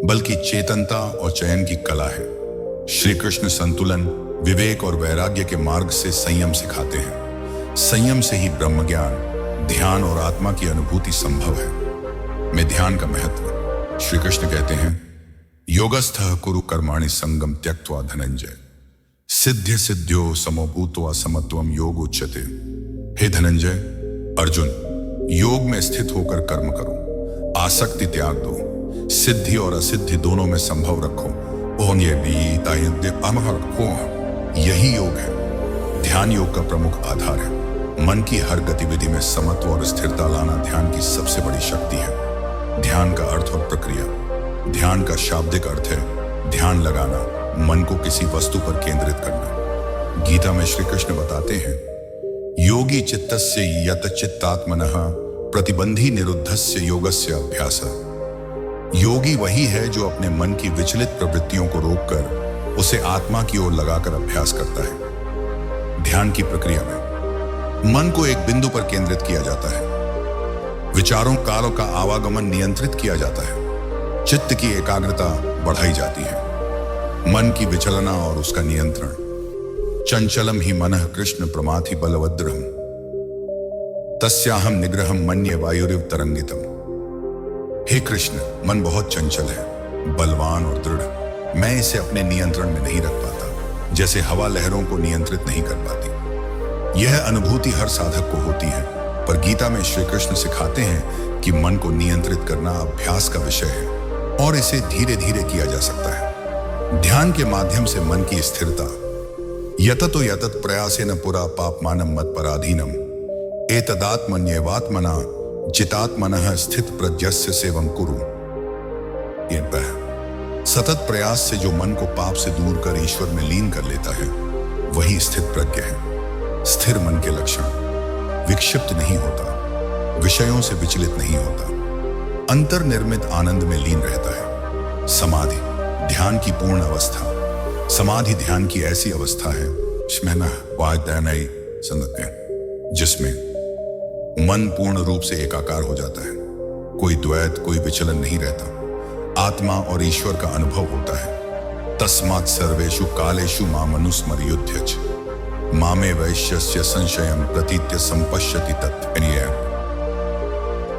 बल्कि चेतनता और चयन की कला है। श्री कृष्ण संतुलन, विवेक और वैराग्य के मार्ग से संयम सिखाते हैं। संयम से ही ब्रह्म ज्ञान, ध्यान और आत्मा की अनुभूति संभव है। में ध्यान का महत्व। श्री कृष्ण कहते हैं योगस्थः कुरु कर्माणि संगम त्यक्त्वा धनंजय सिद्ध्य सिद्ध्यो समभूत्वा समत्वम योग उच्यते। हे धनंजय, अर्जुन, योग में स्थित होकर कर्म करो, आसक्ति त्याग दो, सिद्धि और असिद्धि दोनों में संभव रखो। यही योग है। ध्यान योग का प्रमुख आधार है। मन की हर गतिविधि में समत्व और स्थिरता लाना ध्यान की सबसे बड़ी शक्ति है। ध्यान का अर्थ और प्रक्रिया। ध्यान का शाब्दिक अर्थ है ध्यान लगाना, मन को किसी वस्तु पर केंद्रित करना। गीता में श्री कृष्ण बताते हैं योगी चित्तस्य यत चित्तात्मनः प्रतिबंधी निरुद्धस्य योगस्य अभ्यासः। योगी वही है जो अपने मन की विचलित प्रवृत्तियों को रोककर उसे आत्मा की ओर लगाकर अभ्यास करता है। ध्यान की प्रक्रिया में मन को एक बिंदु पर केंद्रित किया जाता है। विचारों कालों का आवागमन नियंत्रित किया जाता है। चित्त की एकाग्रता बढ़ाई जाती है। मन की विचलना और उसका नियंत्रण। चंचलम ही मनः कृष्ण प्रमाथि बलवद्रहम तस्याहम निग्रहम मन्ये वायुरिव तरंगितम। हे कृष्ण, मन बहुत चंचल है, बलवान और दृढ़। मैं इसे अपने नियंत्रण में नहीं रख पाता, जैसे हवा लहरों को नियंत्रित नहीं कर पाती। यह अनुभूति हर साधक को होती है, पर गीता में श्री कृष्ण सिखाते हैं कि मन को नियंत्रित करना अभ्यास का विषय है और इसे धीरे धीरे किया जा सकता है। ध्यान के माध्यम से मन की स्थिरता। यततो यतत प्रयासेन पुरा पापमानम मत्पराधीनम एतदात्मन्येवात्मना जितात्मनः स्थित प्रज्ञस्य सेवं कुरु। सतत प्रयास से जो मन को पाप से दूर कर ईश्वर में लीन कर लेता है वही स्थित प्रज्ञ है। स्थिर मन के लक्षण, विक्षिप्त नहीं होता, विषयों से विचलित नहीं होता, अंतर्निर्मित आनंद में लीन रहता है। समाधि, ध्यान की पूर्ण अवस्था। समाधि ध्यान की ऐसी अवस्था है जिसमें मन पूर्ण रूप से एकाकार हो जाता है। कोई द्वैत, कोई विचलन नहीं रहता। आत्मा और ईश्वर का अनुभव होता है। तस्मात् सर्वेषु कालेषु माम अनुस्मर्युध्यच। मामे वैश्यस्य संशयम प्रतीत्य संपश्यति तत्।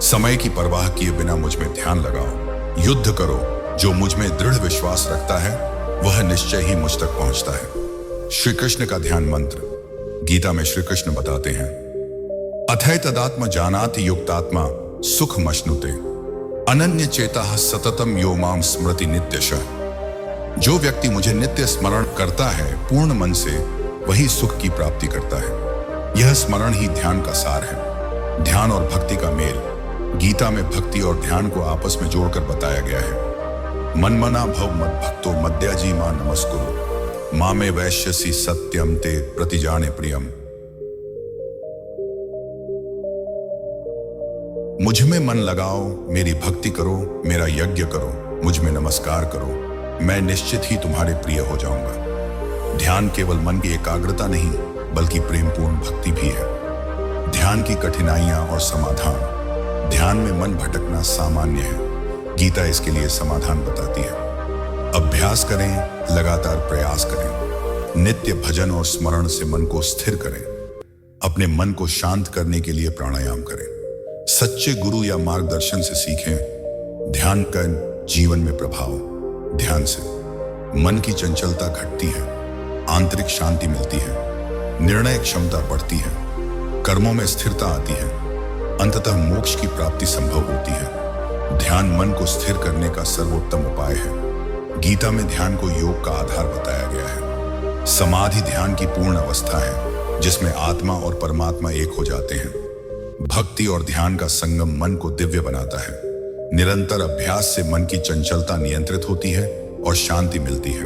समय की परवाह किए बिना मुझ में ध्यान लगाओ, युद्ध करो। जो मुझ में दृढ़ विश्वास रखता है वह निश्चय ही मुझ तक पहुंचता है। श्री कृष्ण का ध्यान मंत्र गीता में श्री कृष्ण बताते हैं, अथै तदात्म जानाति युक्तात्मा सुख मश्नुते अनन्य चेता सततम यो माम स्मृति नित्यशः। जो व्यक्ति मुझे नित्य स्मरण करता है पूर्ण मन से, वही सुख की प्राप्ति करता है। यह स्मरण ही ध्यान का सार है। ध्यान और भक्ति का मेल गीता में भक्ति और ध्यान को आपस में जोड़कर बताया गया है। मनमना भव मद भक्तो मद्याजी मां नमस्कुरु मामे वैश्यसी सत्यम ते प्रतिजाने प्रियम। मुझ में मन लगाओ, मेरी भक्ति करो, मेरा यज्ञ करो, मुझ में नमस्कार करो, मैं निश्चित ही तुम्हारे प्रिय हो जाऊंगा। ध्यान केवल मन की एकाग्रता नहीं बल्कि प्रेमपूर्ण भक्ति भी है। ध्यान की कठिनाइयां और समाधान। ध्यान में मन भटकना सामान्य है, गीता इसके लिए समाधान बताती है। अभ्यास करें, लगातार प्रयास करें, नित्य भजन और स्मरण से मन को स्थिर करें। अपने मन को शांत करने के लिए प्राणायाम करें, सच्चे गुरु या मार्गदर्शन से सीखें। ध्यान का जीवन में प्रभाव। ध्यान से मन की चंचलता घटती है, आंतरिक शांति मिलती है, निर्णय क्षमता बढ़ती है, कर्मों में स्थिरता आती है, अंततः मोक्ष की प्राप्ति संभव होती है। ध्यान मन को स्थिर करने का सर्वोत्तम उपाय है। गीता में ध्यान को योग का आधार बताया गया है। समाधि ध्यान की पूर्ण अवस्था है जिसमें आत्मा और परमात्मा एक हो जाते हैं। भक्ति और ध्यान का संगम मन को दिव्य बनाता है। निरंतर अभ्यास से मन की चंचलता नियंत्रित होती है और शांति मिलती है।